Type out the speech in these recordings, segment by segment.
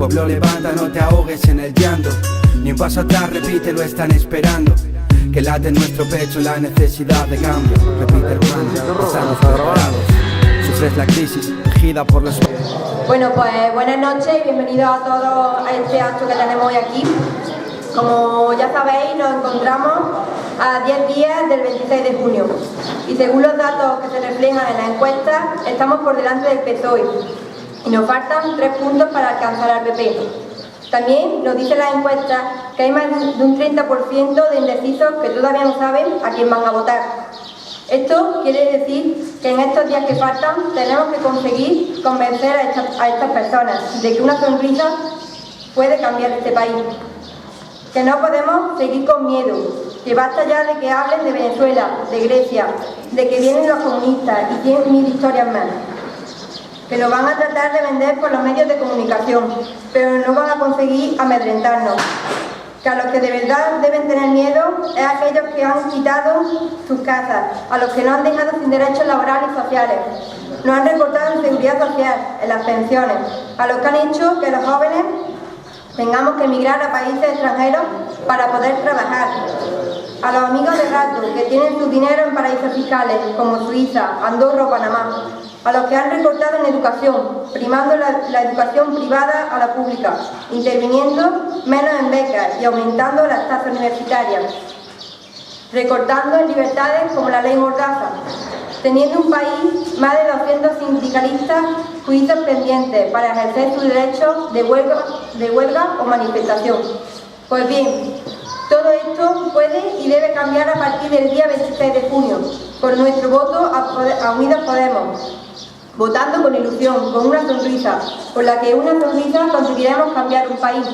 Pueblo, levanta, no te ahogues en el llanto. Ni un paso atrás, repite, lo están esperando. Que late en nuestro pecho la necesidad de cambio. Repite, hermano, estamos preparados. Sufres la crisis, regida por los... Bueno, pues buenas noches y bienvenidos a todos a este acto que tenemos hoy aquí. Como ya sabéis, nos encontramos a 10 días del 26 de junio y según los datos que se reflejan en la encuesta, estamos por delante del PSOE y nos faltan 3 puntos para alcanzar al PP. También nos dice la encuesta que hay más de un 30% de indecisos que todavía no saben a quién van a votar. Esto quiere decir que en estos días que faltan tenemos que conseguir convencer a estas personas de que una sonrisa puede cambiar este país. Que no podemos seguir con miedo, que basta ya de que hablen de Venezuela, de Grecia, de que vienen los comunistas y 100.000 historias más. Que nos van a tratar de vender por los medios de comunicación, pero no van a conseguir amedrentarnos. Que a los que de verdad deben tener miedo es a aquellos que han quitado sus casas, a los que no han dejado sin derechos laborales y sociales, nos han recortado en seguridad social, en las pensiones, a los que han hecho que los jóvenes tengamos que emigrar a países extranjeros para poder trabajar, a los amigos de rato que tienen su dinero en paraísos fiscales como Suiza, Andorra o Panamá, a los que han recortado en educación, primando la educación privada a la pública, interviniendo menos en becas y aumentando las tasas universitarias, recortando en libertades como la ley Mordaza, teniendo un país más de 200 sindicalistas juicios pendientes para ejercer su derecho de huelga o manifestación. Pues bien, todo esto puede y debe cambiar a partir del día 26 de junio, por nuestro voto a Unidos Podemos, votando con ilusión, con una sonrisa, con la que una sonrisa conseguiremos cambiar un país,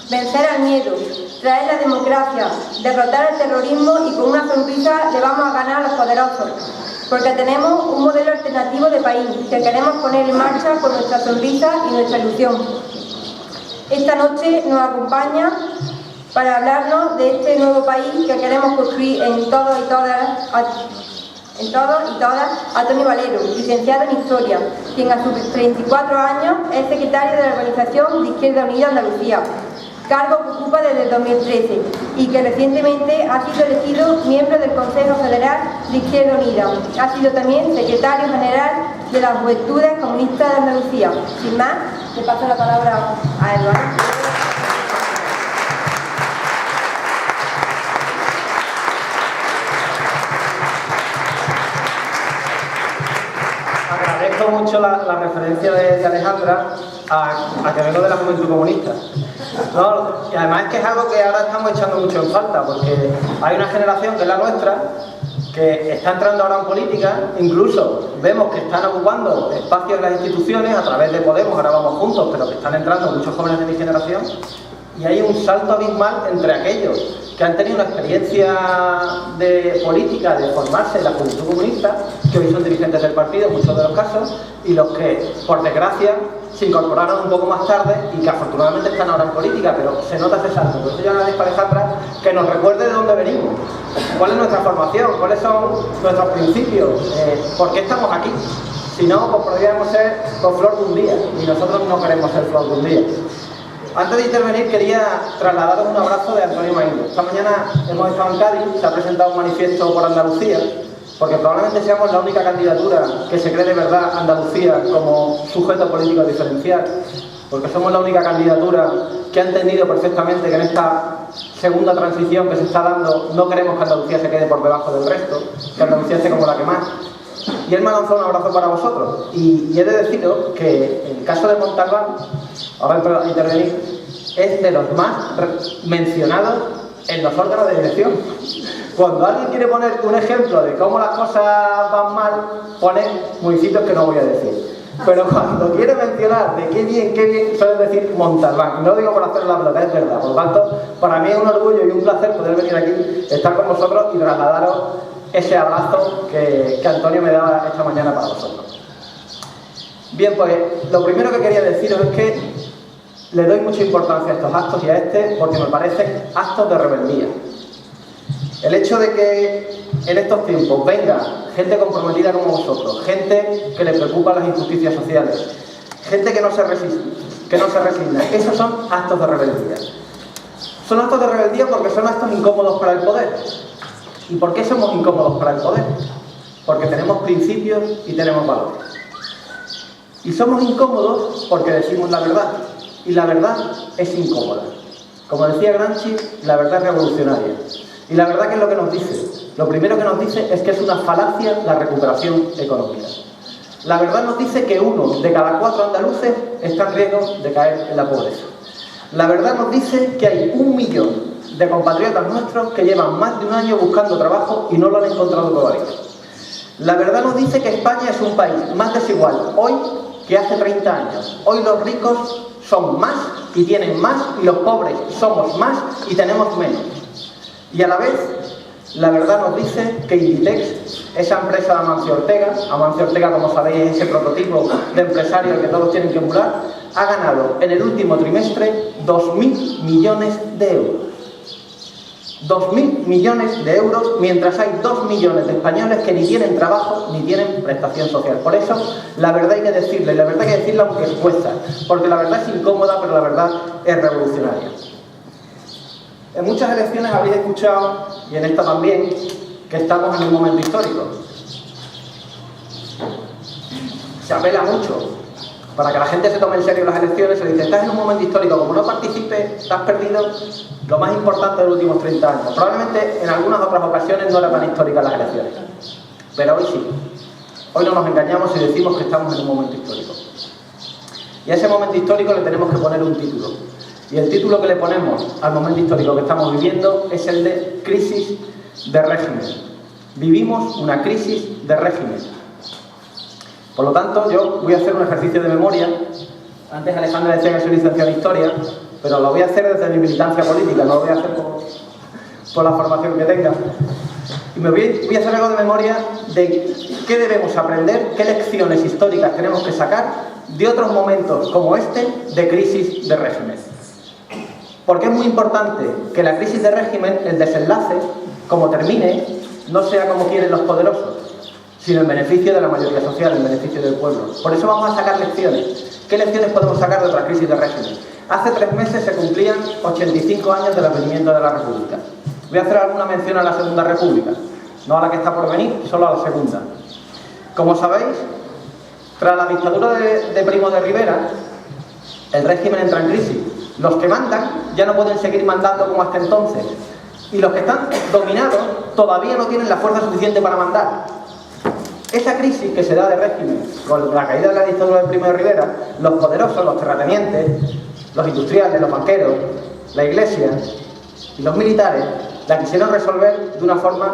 vencer al miedo, traer la democracia, derrotar el terrorismo y con una sonrisa le vamos a ganar a los poderosos. Porque tenemos un modelo alternativo de país que queremos poner en marcha con nuestra sonrisa y nuestra ilusión. Esta noche nos acompaña para hablarnos de este nuevo país que queremos construir en todos y todas Antonio Valero, licenciado en Historia, quien a sus 34 años es secretario de la Organización de Izquierda Unida Andalucía, cargo que ocupa desde 2013 y que recientemente ha sido elegido miembro del Consejo Federal de Izquierda Unida. Ha sido también secretario general de las Juventudes Comunistas de Andalucía. Sin más, le paso la palabra a Eduardo. Agradezco mucho la referencia de Alejandra a que vengo de la Juventud Comunista. No, y además es que es algo que ahora estamos echando mucho en falta, porque hay una generación que es la nuestra, que está entrando ahora en política, incluso vemos que están ocupando espacios en las instituciones a través de Podemos, ahora vamos juntos, pero que están entrando muchos jóvenes de mi generación, y hay un salto abismal entre aquellos que han tenido una experiencia de política, de formarse en la Juventud Comunista, que hoy son dirigentes del partido en muchos de los casos, y los que, por desgracia, se incorporaron un poco más tarde y que afortunadamente están ahora en política, pero se nota ese salto. Por eso yo agradezco a Alejandra que nos recuerde de dónde venimos, cuál es nuestra formación, cuáles son nuestros principios, por qué estamos aquí. Si no, pues podríamos ser con flor de un día, y nosotros no queremos ser flor de un día. Antes de intervenir quería trasladaros un abrazo de Antonio Maíndo. Esta mañana hemos estado en Cádiz, se ha presentado un manifiesto por Andalucía, porque probablemente seamos la única candidatura que se cree de verdad Andalucía como sujeto político diferencial, porque somos la única candidatura que ha entendido perfectamente que en esta segunda transición que se está dando no queremos que Andalucía se quede por debajo del resto, que Andalucía esté como la que más. Y él me ha lanzado un abrazo para vosotros. Y he de deciros que el caso de Montalbán, ahora entro a intervenir, es de los más mencionados en los órganos de dirección. Cuando alguien quiere poner un ejemplo de cómo las cosas van mal, pone municipios que no voy a decir. Pero cuando quiere mencionar de qué bien, suele decir Montalbán. No lo digo por hacer la pelota, es verdad. Por lo tanto, para mí es un orgullo y un placer poder venir aquí, estar con vosotros y trasladaros ese abrazo que Antonio me daba esta mañana para vosotros. Bien, pues lo primero que quería deciros es que le doy mucha importancia a estos actos y a este porque me parecen actos de rebeldía. El hecho de que en estos tiempos venga gente comprometida como vosotros, gente que le preocupa las injusticias sociales, gente que no se resiste, que no se resigna. Esos son actos de rebeldía. Son actos de rebeldía porque son actos incómodos para el poder. ¿Y por qué somos incómodos para el poder? Porque tenemos principios y tenemos valores. Y somos incómodos porque decimos la verdad. Y la verdad es incómoda. Como decía Gramsci, la verdad es revolucionaria. Y la verdad, ¿qué es lo que nos dice? Lo primero que nos dice es que es una falacia la recuperación económica. La verdad nos dice que 1 de cada 4 andaluces está en riesgo de caer en la pobreza. La verdad nos dice que hay 1 millón de compatriotas nuestros que llevan más de un año buscando trabajo y no lo han encontrado todavía. La verdad nos dice que España es un país más desigual hoy que hace 30 años. Hoy los ricos son más y tienen más, y los pobres somos más y tenemos menos. Y a la vez, la verdad nos dice que Inditex, esa empresa de Amancio Ortega, como sabéis, es ese prototipo de empresario al que todos tienen que emular, ha ganado en el último trimestre 2.000 millones de euros. 2.000 millones de euros, mientras hay 2 millones de españoles que ni tienen trabajo ni tienen prestación social. Por eso, la verdad hay que decirla, y la verdad hay que decirla aunque cuesta, porque la verdad es incómoda, pero la verdad es revolucionaria. En muchas elecciones habréis escuchado, y en esta también, que estamos en un momento histórico. Se apela mucho. Para que la gente se tome en serio las elecciones, se dice, estás en un momento histórico, como no participes, te has perdido lo más importante de los últimos 30 años. Probablemente en algunas otras ocasiones no eran tan históricas las elecciones, pero hoy sí. Hoy no nos engañamos y decimos que estamos en un momento histórico. Y a ese momento histórico le tenemos que poner un título. Y el título que le ponemos al momento histórico que estamos viviendo es el de crisis de régimen. Vivimos una crisis de régimen. Por lo tanto, yo voy a hacer un ejercicio de memoria. Antes Alejandra decía que soy licenciado en Historia, pero lo voy a hacer desde mi militancia política, no lo voy a hacer por la formación que tenga. Y voy a hacer algo de memoria de qué debemos aprender, qué lecciones históricas tenemos que sacar de otros momentos como este de crisis de régimen. Porque es muy importante que la crisis de régimen, el desenlace, como termine, no sea como quieren los poderosos, sino en beneficio de la mayoría social, en beneficio del pueblo. Por eso vamos a sacar lecciones. ¿Qué lecciones podemos sacar de otra crisis de régimen? Hace 3 meses se cumplían 85 años del advenimiento de la República. Voy a hacer alguna mención a la Segunda República, no a la que está por venir, solo a la Segunda. Como sabéis, tras la dictadura de Primo de Rivera, el régimen entra en crisis. Los que mandan ya no pueden seguir mandando como hasta entonces. Y los que están dominados todavía no tienen la fuerza suficiente para mandar. Esa crisis que se da de régimen con la caída de la dictadura de Primo de Rivera, los poderosos, los terratenientes, los industriales, los banqueros, la iglesia y los militares la quisieron resolver de una forma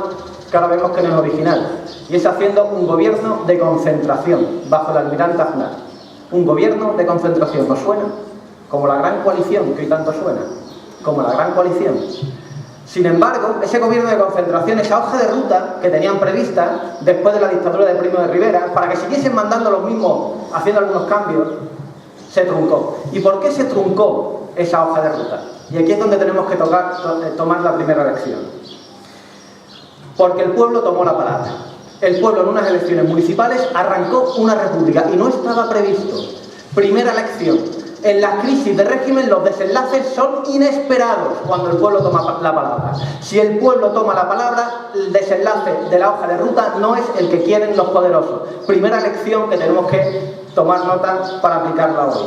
que ahora vemos que no es original, y es haciendo un gobierno de concentración bajo el almirante Aznar. Un gobierno de concentración, ¿nos suena? Como la Gran Coalición, que hoy tanto suena, como la Gran Coalición. Sin embargo, ese gobierno de concentración, esa hoja de ruta que tenían prevista después de la dictadura de Primo de Rivera, para que siguiesen mandando los mismos, haciendo algunos cambios, se truncó. ¿Y por qué se truncó esa hoja de ruta? Y aquí es donde tenemos que tomar la primera lección. Porque el pueblo tomó la palabra. El pueblo en unas elecciones municipales arrancó una república y no estaba previsto. Primera lección. En las crisis de régimen los desenlaces son inesperados cuando el pueblo toma la palabra. Si el pueblo toma la palabra, el desenlace de la hoja de ruta no es el que quieren los poderosos. Primera lección que tenemos que tomar nota para aplicarla hoy.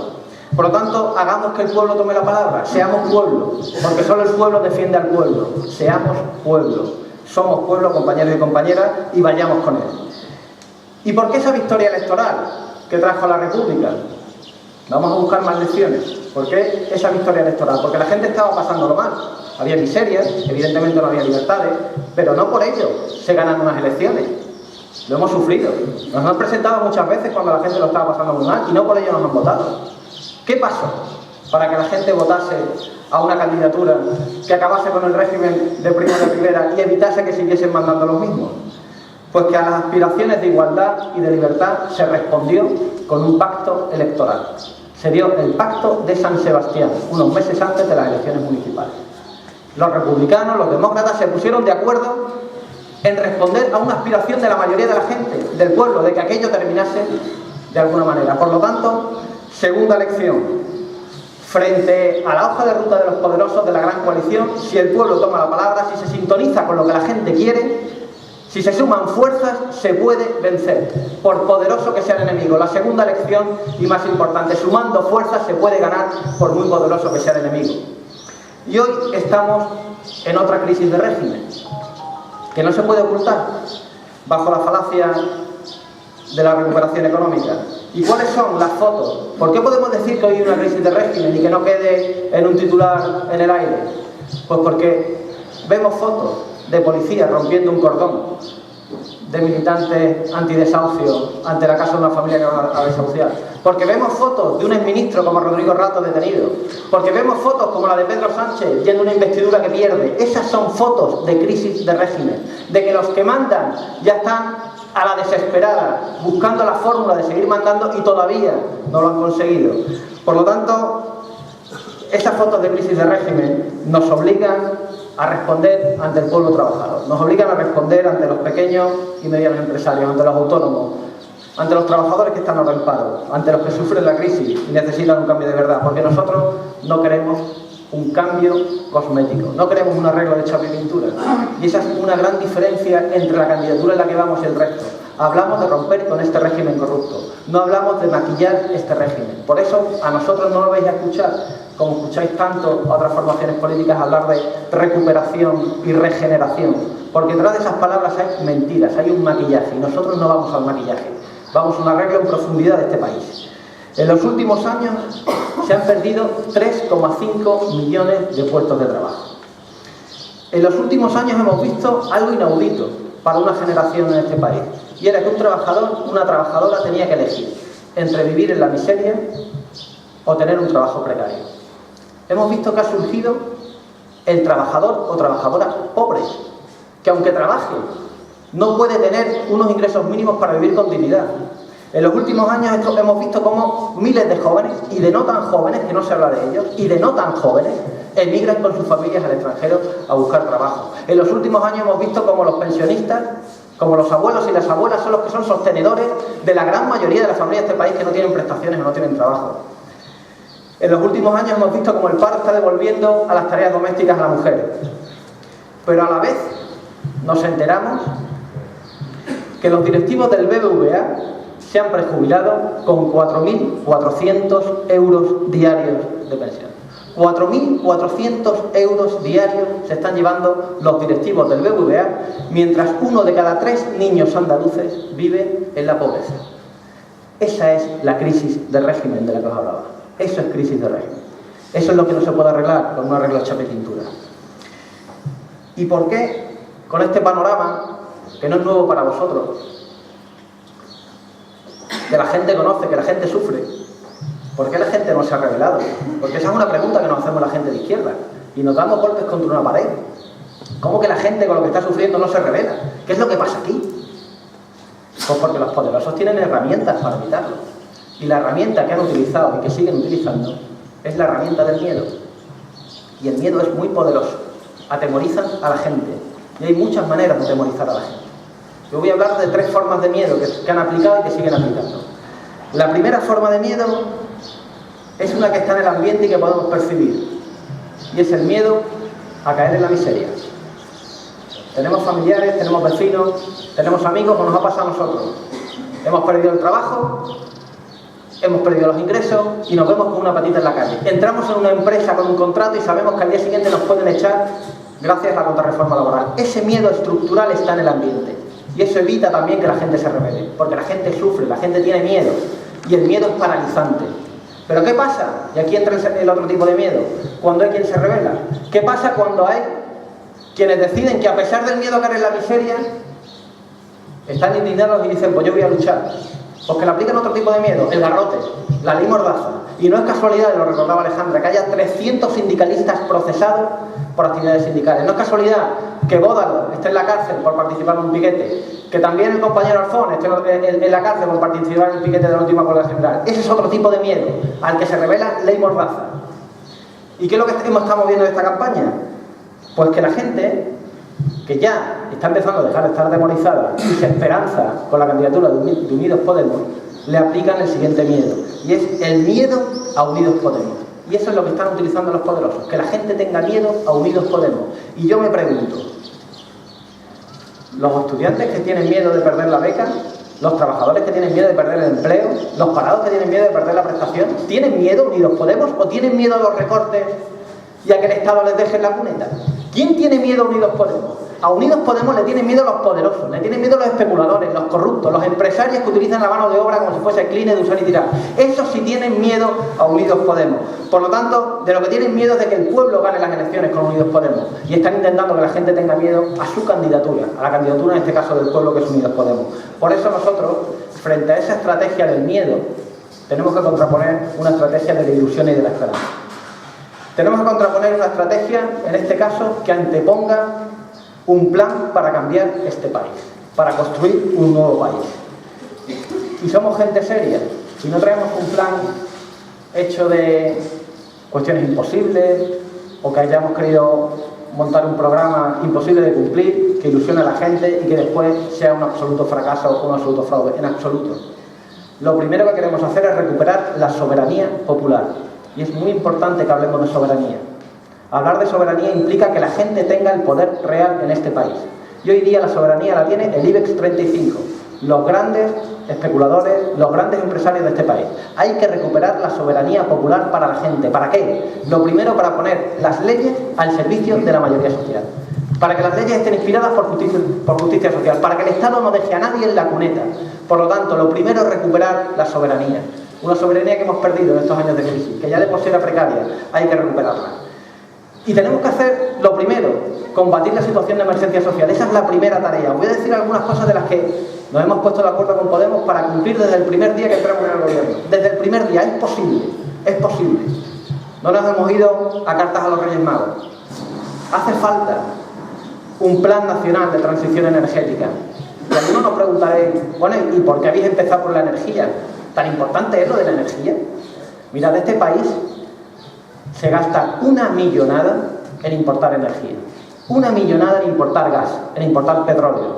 Por lo tanto, hagamos que el pueblo tome la palabra. Seamos pueblo, porque solo el pueblo defiende al pueblo. Seamos pueblo. Somos pueblo, compañeros y compañeras, y vayamos con él. ¿Y por qué esa victoria electoral que trajo la República? Vamos a buscar más lecciones. ¿Por qué esa victoria electoral? Porque la gente estaba pasándolo mal. Había miserias, evidentemente no había libertades, pero no por ello se ganan unas elecciones. Lo hemos sufrido. Nos hemos presentado muchas veces cuando la gente lo estaba pasando muy mal y no por ello nos han votado. ¿Qué pasó para que la gente votase a una candidatura que acabase con el régimen de Primo de Rivera y evitase que siguiesen mandando los mismos? Pues que a las aspiraciones de igualdad y de libertad se respondió con un pacto electoral. Se dio el pacto de San Sebastián, unos meses antes de las elecciones municipales. Los republicanos, los demócratas se pusieron de acuerdo en responder a una aspiración de la mayoría de la gente, del pueblo, de que aquello terminase de alguna manera. Por lo tanto, segunda lección. frente a la hoja de ruta de los poderosos de la gran coalición, si el pueblo toma la palabra, si se sintoniza con lo que la gente quiere, si se suman fuerzas, se puede vencer, por poderoso que sea el enemigo. La segunda lección y más importante, sumando fuerzas se puede ganar por muy poderoso que sea el enemigo. Y hoy estamos en otra crisis de régimen, que no se puede ocultar, bajo la falacia de la recuperación económica. ¿Y cuáles son las fotos? ¿Por qué podemos decir que hoy hay una crisis de régimen y que no quede en un titular en el aire? Pues porque vemos fotos de policías rompiendo un cordón, de militantes antidesahucio ante la casa de una familia que va a desahuciar, porque vemos fotos de un exministro como Rodrigo Rato detenido, porque vemos fotos como la de Pedro Sánchez yendo a una investidura que pierde. Esas son fotos de crisis de régimen, de que los que mandan ya están a la desesperada, buscando la fórmula de seguir mandando y todavía no lo han conseguido. Por lo tanto, esas fotos de crisis de régimen nos obligan a responder ante el pueblo trabajador, nos obligan a responder ante los pequeños y medianos empresarios, ante los autónomos, ante los trabajadores que están ahora en paro, ante los que sufren la crisis y necesitan un cambio de verdad, porque nosotros no queremos un cambio cosmético, no queremos un arreglo de chapa y pintura. Y esa es una gran diferencia entre la candidatura en la que vamos y el resto. Hablamos de romper con este régimen corrupto, no hablamos de maquillar este régimen. Por eso a nosotros no lo vais a escuchar, como escucháis tanto a otras formaciones políticas, hablar de recuperación y regeneración, porque detrás de esas palabras hay mentiras, hay un maquillaje, y nosotros no vamos al maquillaje, vamos a un arreglo en profundidad de este país. En los últimos años se han perdido 3,5 millones de puestos de trabajo. En los últimos años hemos visto algo inaudito para una generación en este país, y era que un trabajador, una trabajadora tenía que elegir entre vivir en la miseria o tener un trabajo precario. Hemos visto que ha surgido el trabajador o trabajadora pobre, que aunque trabaje, no puede tener unos ingresos mínimos para vivir con dignidad. En los últimos años hemos visto cómo miles de jóvenes, y de no tan jóvenes, que no se habla de ellos, y de no tan jóvenes, emigran con sus familias al extranjero a buscar trabajo. En los últimos años hemos visto cómo los pensionistas, como los abuelos y las abuelas, son los que son sostenedores de la gran mayoría de las familias de este país que no tienen prestaciones o no tienen trabajo. En los últimos años hemos visto cómo el paro está devolviendo a las tareas domésticas a la mujer. Pero a la vez nos enteramos que los directivos del BBVA se han prejubilado con 4.400 euros diarios de pensión. 4.400 euros diarios se están llevando los directivos del BBVA, mientras 1 de cada 3 niños andaluces vive en la pobreza. Esa es la crisis de régimen de la que os hablaba. Eso es crisis de régimen. Eso es lo que no se puede arreglar con un arreglo de chapa y pintura. ¿Y por qué, con este panorama, que no es nuevo para vosotros, que la gente conoce, que la gente sufre, por qué la gente no se ha rebelado? Porque esa es una pregunta que nos hacemos la gente de izquierda, y nos damos golpes contra una pared. ¿Cómo que la gente con lo que está sufriendo no se rebela? ¿Qué es lo que pasa aquí? Pues porque los poderosos tienen herramientas para evitarlo. Y la herramienta que han utilizado y que siguen utilizando es la herramienta del miedo. Y el miedo es muy poderoso. Atemorizan a la gente. Y hay muchas maneras de atemorizar a la gente. Yo voy a hablar de 3 formas de miedo que han aplicado y que siguen aplicando. La primera forma de miedo es una que está en el ambiente y que podemos percibir. Y es el miedo a caer en la miseria. Tenemos familiares, tenemos vecinos, tenemos amigos, como nos ha pasado a nosotros. Hemos perdido el trabajo, hemos perdido los ingresos y nos vemos con una patita en la calle. Entramos en una empresa con un contrato y sabemos que al día siguiente nos pueden echar gracias a la contrarreforma laboral. Ese miedo estructural está en el ambiente y eso evita también que la gente se rebele, porque la gente sufre, la gente tiene miedo y el miedo es paralizante. Pero ¿qué pasa? Y aquí entra el otro tipo de miedo, cuando hay quien se rebela. ¿Qué pasa cuando hay quienes deciden que a pesar del miedo a caer en la miseria, están indignados y dicen, pues yo voy a luchar? Pues que le aplican otro tipo de miedo, el garrote, la ley mordaza. Y no es casualidad, y lo recordaba Alejandra, que haya 300 sindicalistas procesados por actividades sindicales. No es casualidad que Bódalo esté en la cárcel por participar en un piquete, que también el compañero Alfón esté en la cárcel por participar en el piquete de la última huelga general. Ese es otro tipo de miedo, al que se revela ley mordaza. ¿Y qué es lo que estamos viendo de esta campaña? Pues que la gente, que ya está empezando a dejar de estar demonizada y se esperanza con la candidatura de Unidos Podemos, le aplican el siguiente miedo, y es el miedo a Unidos Podemos. Y eso es lo que están utilizando los poderosos, que la gente tenga miedo a Unidos Podemos. Y yo me pregunto, los estudiantes que tienen miedo de perder la beca, los trabajadores que tienen miedo de perder el empleo, los parados que tienen miedo de perder la prestación, ¿tienen miedo Unidos Podemos o tienen miedo a los recortes y a que el Estado les deje en la cuneta? ¿Quién tiene miedo a Unidos Podemos? A Unidos Podemos le tienen miedo los poderosos, le tienen miedo los especuladores, los corruptos, los empresarios que utilizan la mano de obra como si fuese cline de usar y tirar. Esos sí tienen miedo a Unidos Podemos. Por lo tanto, de lo que tienen miedo es de que el pueblo gane las elecciones con Unidos Podemos. Y están intentando que la gente tenga miedo a su candidatura, a la candidatura en este caso del pueblo, que es Unidos Podemos. Por eso nosotros, frente a esa estrategia del miedo, tenemos que contraponer una estrategia de la ilusión y de la esperanza. Tenemos que contraponer una estrategia, en este caso, que anteponga un plan para cambiar este país, para construir un nuevo país. Y somos gente seria. Si no traemos un plan hecho de cuestiones imposibles o que hayamos querido montar un programa imposible de cumplir, que ilusione a la gente y que después sea un absoluto fracaso o un absoluto fraude, en absoluto. Lo primero que queremos hacer es recuperar la soberanía popular. Y es muy importante que hablemos de soberanía. Hablar de soberanía implica que la gente tenga el poder real en este país. Y hoy día la soberanía la tiene el IBEX 35, los grandes especuladores, los grandes empresarios de este país. Hay que recuperar la soberanía popular para la gente. ¿Para qué? Lo primero, para poner las leyes al servicio de la mayoría social. Para que las leyes estén inspiradas por justicia social. Para que el Estado no deje a nadie en la cuneta. Por lo tanto, lo primero es recuperar la soberanía. Una soberanía que hemos perdido en estos años de crisis, que ya de por sí era precaria. Hay que recuperarla. Y tenemos que hacer lo primero, combatir la situación de emergencia social. Esa es la primera tarea. Voy a decir algunas cosas de las que nos hemos puesto de acuerdo con Podemos para cumplir desde el primer día que entramos en el gobierno. Desde el primer día, es posible, es posible. No nos hemos ido a cartas a los Reyes Magos. Hace falta un plan nacional de transición energética. Y algunos nos preguntaréis, bueno, ¿y por qué habéis empezado por la energía? ¿Tan importante es lo de la energía? Mirad, de este país se gasta una millonada en importar energía, una millonada en importar gas, en importar petróleo,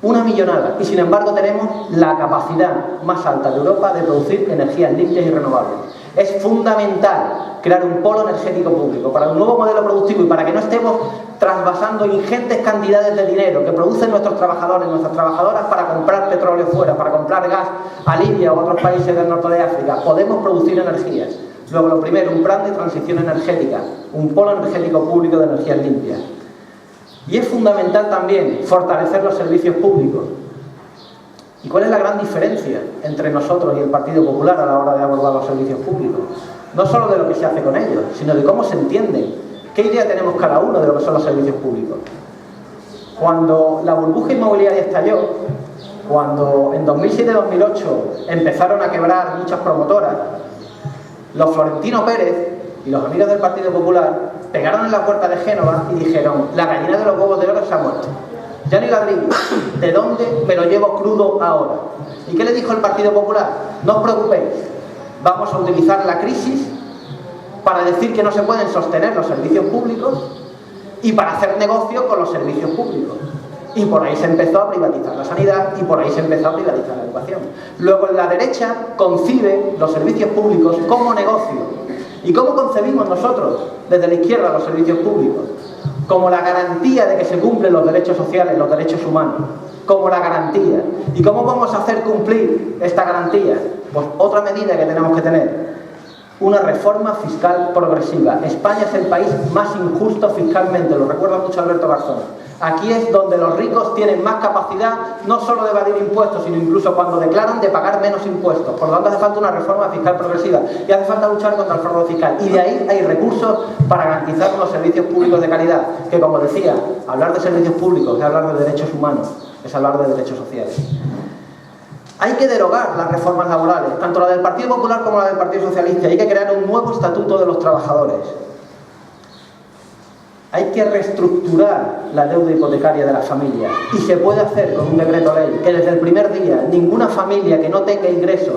una millonada, y sin embargo tenemos la capacidad más alta de Europa de producir energías limpias y renovables. Es fundamental crear un polo energético público para un nuevo modelo productivo y para que no estemos trasvasando ingentes cantidades de dinero que producen nuestros trabajadores y nuestras trabajadoras para comprar petróleo fuera, para comprar gas a Libia o a otros países del norte de África. Podemos producir energías. Luego, lo primero, un plan de transición energética, un polo energético público de energías limpias. Y es fundamental también fortalecer los servicios públicos. ¿Y cuál es la gran diferencia entre nosotros y el Partido Popular a la hora de abordar los servicios públicos? No solo de lo que se hace con ellos, sino de cómo se entienden. ¿Qué idea tenemos cada uno de lo que son los servicios públicos? Cuando la burbuja inmobiliaria estalló, cuando en 2007-2008 empezaron a quebrar muchas promotoras, los Florentino Pérez y los amigos del Partido Popular pegaron en la puerta de Génova y dijeron: la gallina de los huevos de oro se ha muerto. Ya ni ladrillo. ¿De dónde me lo llevo crudo ahora? ¿Y qué le dijo el Partido Popular? No os preocupéis, vamos a utilizar la crisis para decir que no se pueden sostener los servicios públicos y para hacer negocio con los servicios públicos. Y por ahí se empezó a privatizar la sanidad y por ahí se empezó a privatizar la educación. Luego la derecha concibe los servicios públicos como negocio. ¿Y cómo concebimos nosotros desde la izquierda los servicios públicos? Como la garantía de que se cumplen los derechos sociales, los derechos humanos. Como la garantía. ¿Y cómo vamos a hacer cumplir esta garantía? Pues otra medida que tenemos que tener: una reforma fiscal progresiva. España es el país más injusto fiscalmente, lo recuerda mucho Alberto Garzón. Aquí es donde los ricos tienen más capacidad, no solo de evadir impuestos, sino incluso cuando declaran, de pagar menos impuestos. Por lo tanto, hace falta una reforma fiscal progresiva y hace falta luchar contra el fraude fiscal. Y de ahí hay recursos para garantizar unos servicios públicos de calidad, que, como decía, hablar de servicios públicos es hablar de derechos humanos, es hablar de derechos sociales. Hay que derogar las reformas laborales, tanto la del Partido Popular como la del Partido Socialista. Hay que crear un nuevo estatuto de los trabajadores. Hay que reestructurar la deuda hipotecaria de las familias. Y se puede hacer con un decreto ley que desde el primer día ninguna familia que no tenga ingresos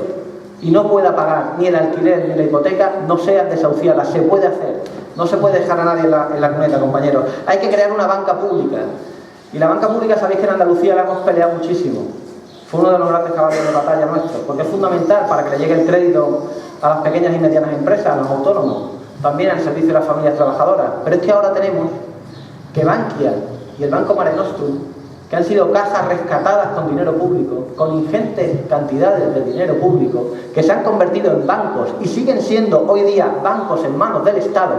y no pueda pagar ni el alquiler ni la hipoteca no sea desahuciada. Se puede hacer. No se puede dejar a nadie en la cuneta, compañeros. Hay que crear una banca pública. Y la banca pública, sabéis que en Andalucía la hemos peleado muchísimo. fue uno de los grandes caballos de batalla nuestros, porque es fundamental para que le llegue el crédito a las pequeñas y medianas empresas, a los autónomos, también al servicio de las familias trabajadoras. Pero es que ahora tenemos que Bankia y el Banco Mare Nostrum, que han sido cajas rescatadas con dinero público, con ingentes cantidades de dinero público, que se han convertido en bancos y siguen siendo hoy día bancos en manos del Estado,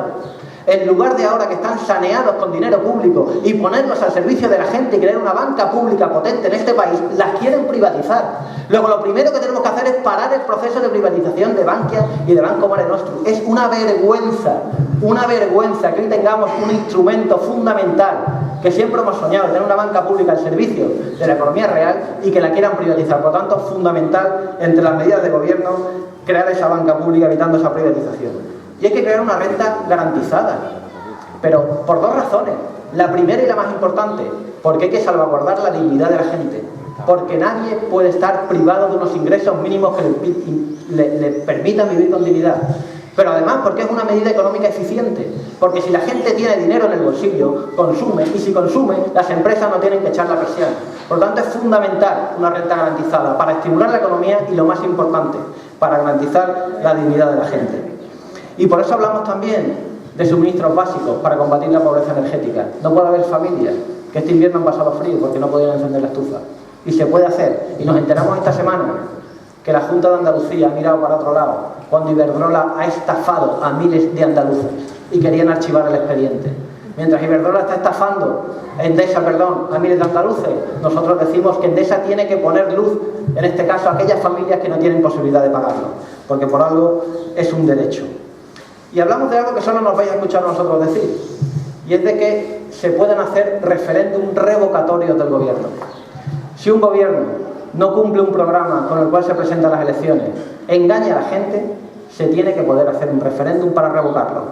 en lugar de ahora que están saneados con dinero público y ponerlos al servicio de la gente y crear una banca pública potente en este país, las quieren privatizar. Luego lo primero que tenemos que hacer es parar el proceso de privatización de Bankia y de Banco Mare Nostrum. Es una vergüenza que hoy tengamos un instrumento fundamental que siempre hemos soñado, tener una banca pública al servicio de la economía real y que la quieran privatizar. Por lo tanto, es fundamental, entre las medidas de gobierno, crear esa banca pública evitando esa privatización. Y hay que crear una renta garantizada, pero por dos razones. La primera y la más importante, porque hay que salvaguardar la dignidad de la gente, porque nadie puede estar privado de unos ingresos mínimos que le permitan vivir con dignidad. Pero además porque es una medida económica eficiente, porque si la gente tiene dinero en el bolsillo, consume, y si consume, las empresas no tienen que echar la persiana. Por lo tanto, es fundamental una renta garantizada para estimular la economía y, lo más importante, para garantizar la dignidad de la gente. Y por eso hablamos también de suministros básicos para combatir la pobreza energética. No puede haber familias que este invierno han pasado frío porque no podían encender la estufa. Y se puede hacer. Y nos enteramos esta semana que la Junta de Andalucía ha mirado para otro lado cuando Iberdrola ha estafado a miles de andaluces y querían archivar el expediente. Mientras Iberdrola está estafando a miles de andaluces, nosotros decimos que Endesa tiene que poner luz, en este caso, a aquellas familias que no tienen posibilidad de pagarlo, porque por algo es un derecho. Y hablamos de algo que solo nos vais a escuchar a nosotros decir, y es de que se pueden hacer referéndum revocatorios del gobierno. Si un gobierno no cumple un programa con el cual se presenta a las elecciones, engaña a la gente, se tiene que poder hacer un referéndum para revocarlo.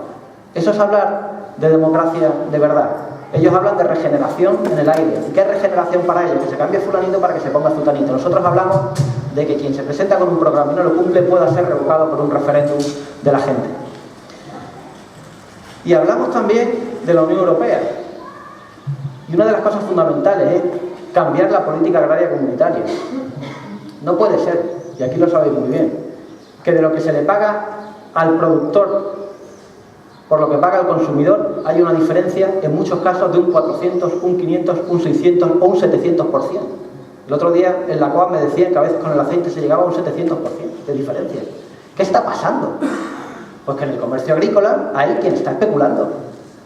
Eso es hablar de democracia de verdad. Ellos hablan de regeneración en el aire. ¿Y qué es regeneración para ellos? Que se cambie fulanito para que se ponga zutanito. Nosotros hablamos de que quien se presenta con un programa y no lo cumple pueda ser revocado por un referéndum de la gente. Y hablamos también de la Unión Europea. Y una de las cosas fundamentales es cambiar la política agraria comunitaria. No puede ser, y aquí lo sabéis muy bien, que de lo que se le paga al productor por lo que paga el consumidor hay una diferencia en muchos casos de un 400, un 500, un 600 o un 700%. El otro día en la COAP me decían que a veces con el aceite se llegaba a un 700% de diferencia. ¿Qué está pasando? Pues que en el comercio agrícola hay quien está especulando.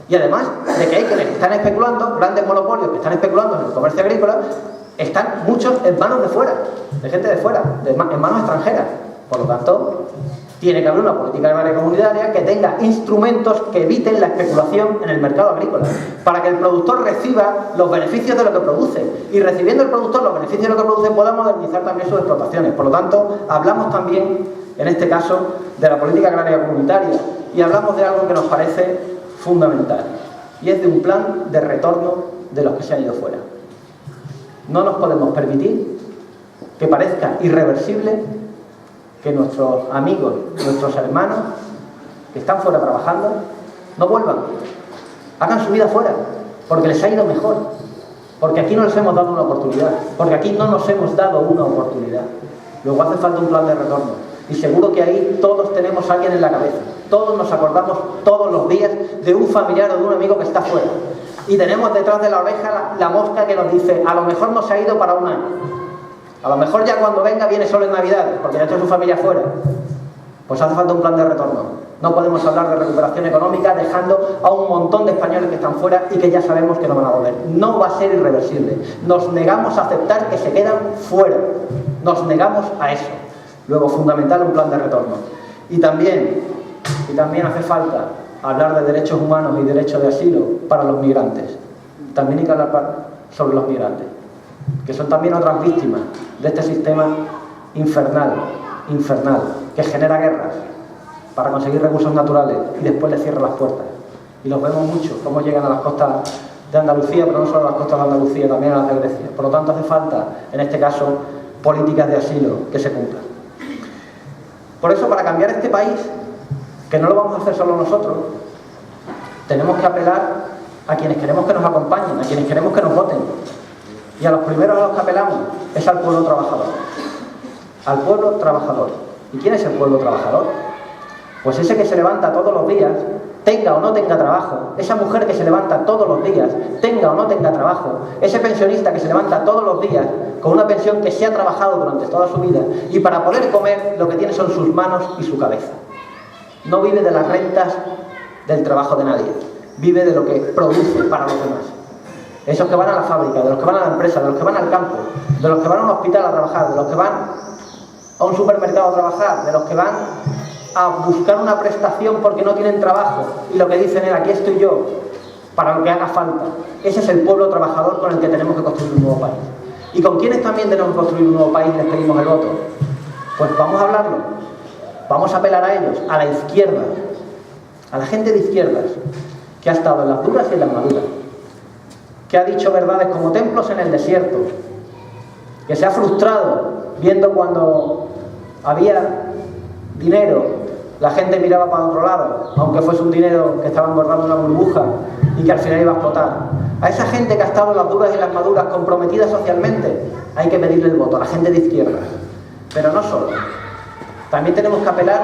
Y además de que hay quienes están especulando, grandes monopolios que están especulando en el comercio agrícola, están muchos en manos de fuera, de gente de fuera, en manos extranjeras. Por lo tanto, tiene que haber una política agraria comunitaria que tenga instrumentos que eviten la especulación en el mercado agrícola, para que el productor reciba los beneficios de lo que produce, y recibiendo el productor los beneficios de lo que produce pueda modernizar también sus explotaciones. Por lo tanto, hablamos también, en este caso, de la política agraria comunitaria, y hablamos de algo que nos parece fundamental, y es de un plan de retorno de los que se han ido fuera. No nos podemos permitir que parezca irreversible que nuestros amigos, nuestros hermanos que están fuera trabajando, no vuelvan, hagan su vida fuera, porque les ha ido mejor, porque aquí no les hemos dado una oportunidad, porque aquí no nos hemos dado una oportunidad. Luego hace falta un plan de retorno, y seguro que ahí todos tenemos a alguien en la cabeza, todos nos acordamos todos los días de un familiar o de un amigo que está fuera, y tenemos detrás de la oreja la mosca que nos dice, a lo mejor no se ha ido para un año, a lo mejor ya cuando venga viene solo en Navidades, porque ya está su familia fuera. Pues hace falta un plan de retorno. No podemos hablar de recuperación económica dejando a un montón de españoles que están fuera y que ya sabemos que no van a volver. No va a ser irreversible. Nos negamos a aceptar que se quedan fuera. Nos negamos a eso. Luego, fundamental, un plan de retorno. Y también hace falta hablar de derechos humanos y derechos de asilo para los migrantes. También hay que hablar sobre los migrantes, que son también otras víctimas de este sistema infernal, que genera guerras para conseguir recursos naturales y después les cierra las puertas. Y los vemos mucho, cómo llegan a las costas de Andalucía, pero no solo a las costas de Andalucía, también a las de Grecia. Por lo tanto, hace falta, en este caso, políticas de asilo que se cumplan. Por eso, para cambiar este país, que no lo vamos a hacer solo nosotros, tenemos que apelar a quienes queremos que nos acompañen, a quienes queremos que nos voten. Y a los primeros a los que apelamos es al pueblo trabajador. Al pueblo trabajador. ¿Y quién es el pueblo trabajador? Pues ese que se levanta todos los días, tenga o no tenga trabajo, esa mujer que se levanta todos los días, tenga o no tenga trabajo, ese pensionista que se levanta todos los días con una pensión que se ha trabajado durante toda su vida y para poder comer lo que tiene son sus manos y su cabeza. No vive de las rentas del trabajo de nadie, vive de lo que produce para los demás. Esos que van a la fábrica, de los que van a la empresa, de los que van al campo, de los que van a un hospital a trabajar, de los que van a un supermercado a trabajar, de los que van a buscar una prestación porque no tienen trabajo y lo que dicen es: aquí estoy yo para lo que haga falta. Ese es el pueblo trabajador con el que tenemos que construir un nuevo país. ¿Y con quienes también tenemos que construir un nuevo país y les pedimos el voto? Pues vamos a hablarlo, vamos a apelar a ellos, a la izquierda, a la gente de izquierdas que ha estado en las duras y en las maduras, que ha dicho verdades como templos en el desierto, que se ha frustrado viendo cuando había dinero, la gente miraba para otro lado, aunque fuese un dinero que estaba engordando una burbuja y que al final iba a explotar. A esa gente que ha estado en las duras y en las maduras, comprometida socialmente, hay que pedirle el voto, a la gente de izquierda. Pero no solo. También tenemos que apelar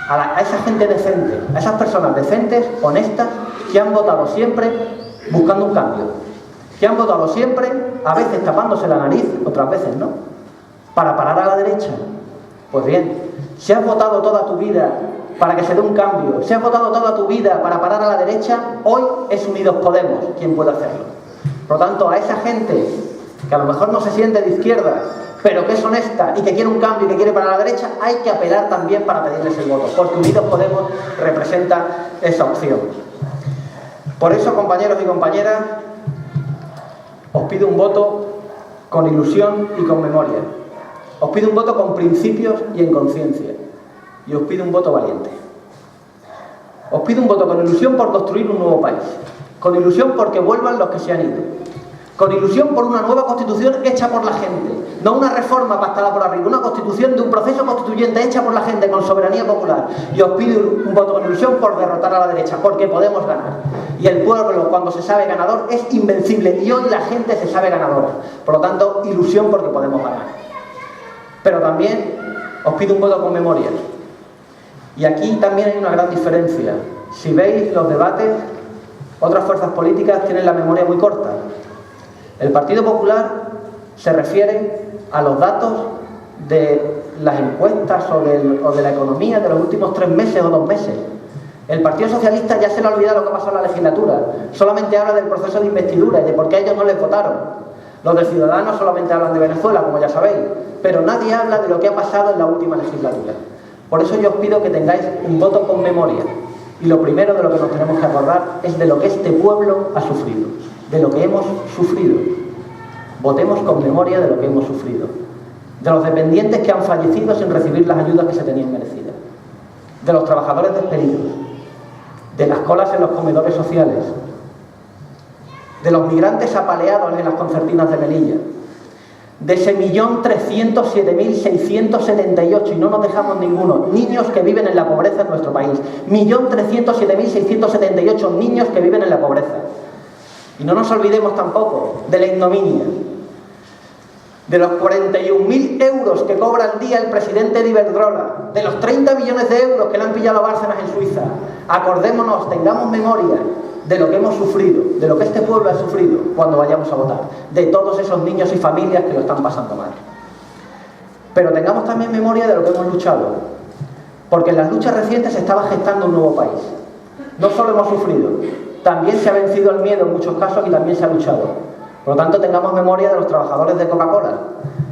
a esa gente decente, a esas personas decentes, honestas, que han votado siempre buscando un cambio, que han votado siempre, a veces tapándose la nariz, otras veces no, para parar a la derecha. Pues bien, si has votado toda tu vida para que se dé un cambio, si has votado toda tu vida para parar a la derecha, hoy es Unidos Podemos quien puede hacerlo. Por lo tanto, a esa gente que a lo mejor no se siente de izquierda, pero que es honesta y que quiere un cambio y que quiere parar a la derecha, hay que apelar también para pedirles el voto, porque Unidos Podemos representa esa opción. Por eso, compañeros y compañeras, os pido un voto con ilusión y con memoria. Os pido un voto con principios y en conciencia. Y os pido un voto valiente. Os pido un voto con ilusión por construir un nuevo país. Con ilusión porque vuelvan los que se han ido. Con ilusión por una nueva constitución hecha por la gente. No una reforma pactada por arriba, una constitución de un proceso constituyente hecha por la gente con soberanía popular. Y os pido un voto con ilusión por derrotar a la derecha, porque podemos ganar. Y el pueblo, cuando se sabe ganador, es invencible. Y hoy la gente se sabe ganadora. Por lo tanto, ilusión porque podemos ganar. Pero también os pido un voto con memoria. Y aquí también hay una gran diferencia. Si veis los debates, otras fuerzas políticas tienen la memoria muy corta. El Partido Popular se refiere a los datos de las encuestas o de la economía de los últimos 3 meses o 2 meses. El Partido Socialista ya se le ha olvidado lo que pasó en la legislatura. Solamente habla del proceso de investidura y de por qué ellos no les votaron. Los de Ciudadanos solamente hablan de Venezuela, como ya sabéis, pero nadie habla de lo que ha pasado en la última legislatura. Por eso yo os pido que tengáis un voto con memoria. Y lo primero de lo que nos tenemos que acordar es de lo que este pueblo ha sufrido, de lo que hemos sufrido. Votemos con memoria de lo que hemos sufrido. De los dependientes que han fallecido sin recibir las ayudas que se tenían merecidas. De los trabajadores despedidos. De las colas en los comedores sociales. De los migrantes apaleados en las concertinas de Melilla, de ese 1.307.678, y no nos dejamos ninguno, niños que viven en la pobreza en nuestro país, 1.307.678 niños que viven en la pobreza. Y no nos olvidemos tampoco de la ignominia, de los 41.000 euros que cobra al día el presidente de Iberdrola, de los 30 millones de euros que le han pillado a Bárcenas en Suiza. Acordémonos, tengamos memoria de lo que hemos sufrido, de lo que este pueblo ha sufrido cuando vayamos a votar, de todos esos niños y familias que lo están pasando mal. Pero tengamos también memoria de lo que hemos luchado, porque en las luchas recientes se estaba gestando un nuevo país. No solo hemos sufrido, también se ha vencido el miedo en muchos casos y también se ha luchado. Por lo tanto, tengamos memoria de los trabajadores de Coca-Cola,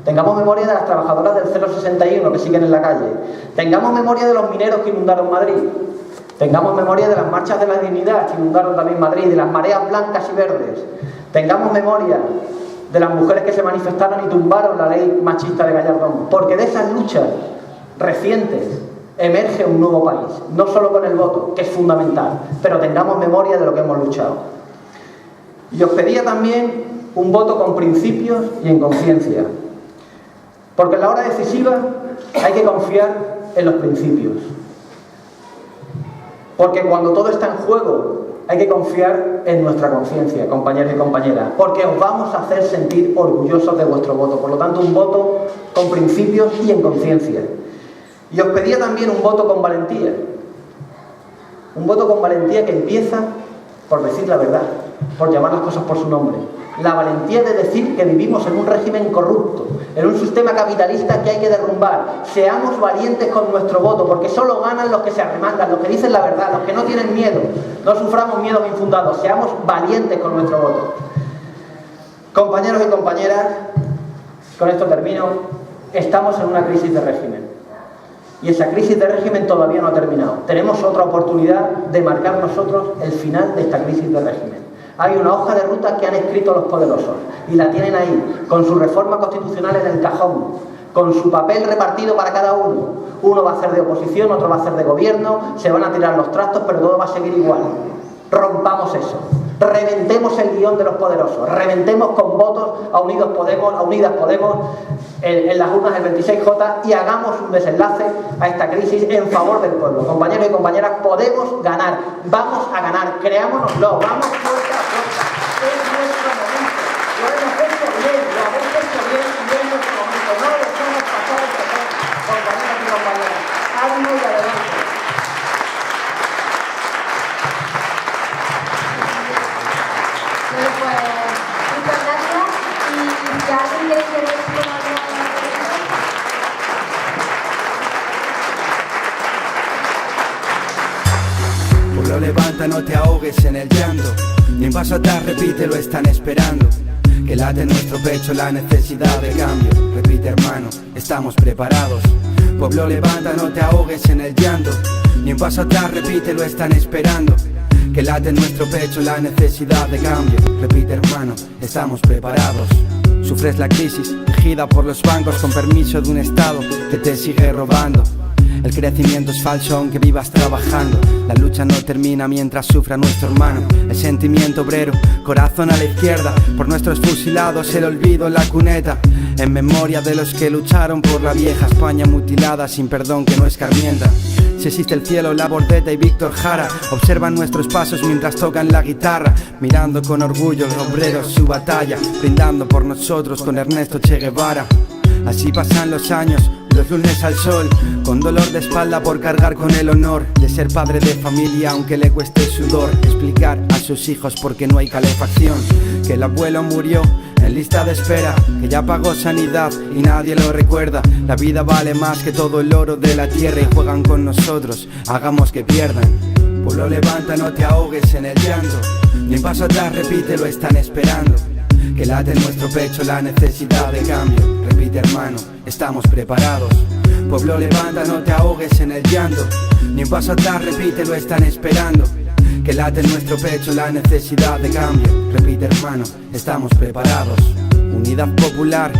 tengamos memoria de las trabajadoras del 061 que siguen en la calle, tengamos memoria de los mineros que inundaron Madrid, tengamos memoria de las marchas de la dignidad que inundaron también Madrid, de las mareas blancas y verdes, tengamos memoria de las mujeres que se manifestaron y tumbaron la ley machista de Gallardón, porque de esas luchas recientes emerge un nuevo país, no solo con el voto, que es fundamental, pero tengamos memoria de lo que hemos luchado. Y os pedía también un voto con principios y en conciencia, porque en la hora decisiva hay que confiar en los principios. Porque cuando todo está en juego, hay que confiar en nuestra conciencia, compañeros y compañeras, porque os vamos a hacer sentir orgullosos de vuestro voto. Por lo tanto, un voto con principios y en conciencia. Y os pedía también un voto con valentía. Un voto con valentía que empieza por decir la verdad, por llamar las cosas por su nombre. La valentía de decir que vivimos en un régimen corrupto, en un sistema capitalista que hay que derrumbar. Seamos valientes con nuestro voto, porque solo ganan los que se arremangan, los que dicen la verdad, los que no tienen miedo. No suframos miedos infundados, seamos valientes con nuestro voto. Compañeros y compañeras, con esto termino, estamos en una crisis de régimen. Y esa crisis de régimen todavía no ha terminado. Tenemos otra oportunidad de marcar nosotros el final de esta crisis de régimen. Hay una hoja de ruta que han escrito los poderosos y la tienen ahí, con su reforma constitucional en el cajón, con su papel repartido para cada uno. Uno va a ser de oposición, otro va a ser de gobierno, se van a tirar los trastos, pero todo va a seguir igual. Rompamos eso. Reventemos el guión de los poderosos, reventemos con votos a Unidas Podemos en las urnas del 26J y hagamos un desenlace a esta crisis en favor del pueblo. Compañeros y compañeras, podemos ganar, vamos a ganar, creámonoslo, vamos fuerza a fuerza, es nuestro momento, lo hemos hecho bien y es nuestro momento, no lo dejemos pasar este tren, compañeros y compañeras, ánimo y adelante. Muchas gracias y si alguien quiere intervenir con Pueblo, levanta, no te ahogues en el llanto, ni un paso atrás, repite, lo están esperando. Que late en nuestro pecho la necesidad de cambio. Repite, hermano, estamos preparados. Pueblo, levanta, no te ahogues en el llanto, ni un paso atrás, repite, lo están esperando. Que late en nuestro pecho la necesidad de cambio. Repite, hermano, estamos preparados. Sufres la crisis, tejida por los bancos con permiso de un Estado que te sigue robando. El crecimiento es falso aunque vivas trabajando. La lucha no termina mientras sufra nuestro hermano. El sentimiento obrero, corazón a la izquierda. Por nuestros fusilados el olvido en la cuneta. En memoria de los que lucharon por la vieja España mutilada sin perdón que no escarmienta. Si existe el cielo, la Bordeta y Víctor Jara observan nuestros pasos mientras tocan la guitarra, mirando con orgullo los obreros su batalla, brindando por nosotros con Ernesto Che Guevara. Así pasan los años, los lunes al sol, con dolor de espalda por cargar con el honor de ser padre de familia aunque le cueste sudor. Explicar a sus hijos por qué no hay calefacción, que el abuelo murió en lista de espera, que ya pagó sanidad y nadie lo recuerda. La vida vale más que todo el oro de la tierra y juegan con nosotros, hagamos que pierdan. Pueblo, levanta, no te ahogues en el llanto, ni un paso atrás, repite, lo están esperando. Que late en nuestro pecho la necesidad de cambio. Repite, hermano, estamos preparados. Pueblo, levanta, no te ahogues en el llanto, ni un paso atrás, repite, lo están esperando. Que late en nuestro pecho la necesidad de cambio. Repite, hermano, estamos preparados. Unidad Popular.